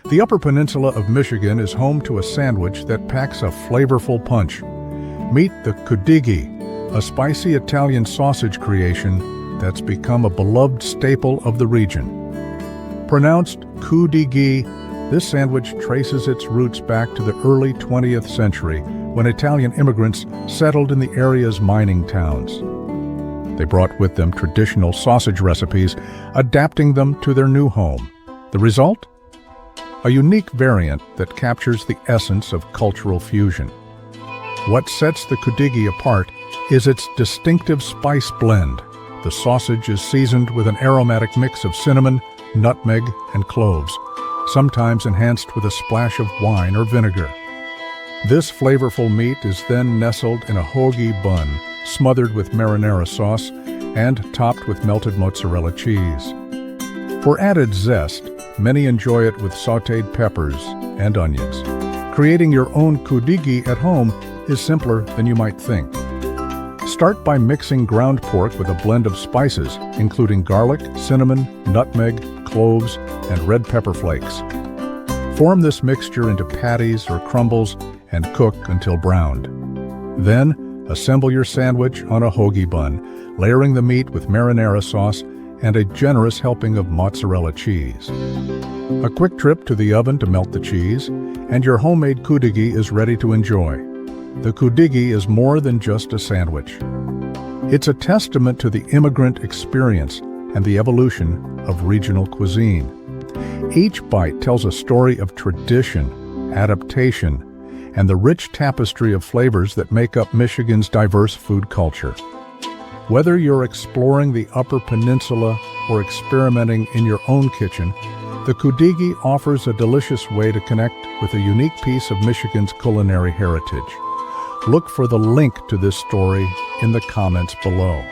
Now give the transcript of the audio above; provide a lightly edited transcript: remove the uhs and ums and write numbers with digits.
The Upper Peninsula of Michigan is home to a sandwich that packs a flavorful punch. Meet the Cudighi, a spicy Italian sausage creation that's become a beloved staple of the region. Pronounced Cudighi, this sandwich traces its roots back to the early 20th century when Italian immigrants settled in the area's mining towns. They brought with them traditional sausage recipes, adapting them to their new home. The result? A unique variant that captures the essence of cultural fusion. What sets the Cudighi apart is its distinctive spice blend. The sausage is seasoned with an aromatic mix of cinnamon, nutmeg, and cloves, sometimes enhanced with a splash of wine or vinegar. This flavorful meat is then nestled in a hoagie bun, smothered with marinara sauce, and topped with melted mozzarella cheese. For added zest, many enjoy it with sautéed peppers and onions. Creating your own Cudighi at home is simpler than you might think. Start by mixing ground pork with a blend of spices, including garlic, cinnamon, nutmeg, cloves, and red pepper flakes. Form this mixture into patties or crumbles and cook until browned. Then, assemble your sandwich on a hoagie bun, layering the meat with marinara sauce and a generous helping of mozzarella cheese. A quick trip to the oven to melt the cheese, and your homemade Cudighi is ready to enjoy. The Cudighi is more than just a sandwich. It's a testament to the immigrant experience and the evolution of regional cuisine. Each bite tells a story of tradition, adaptation, and the rich tapestry of flavors that make up Michigan's diverse food culture. Whether you're exploring the Upper Peninsula or experimenting in your own kitchen, the Cudighi offers a delicious way to connect with a unique piece of Michigan's culinary heritage. Look for the link to this story in the comments below.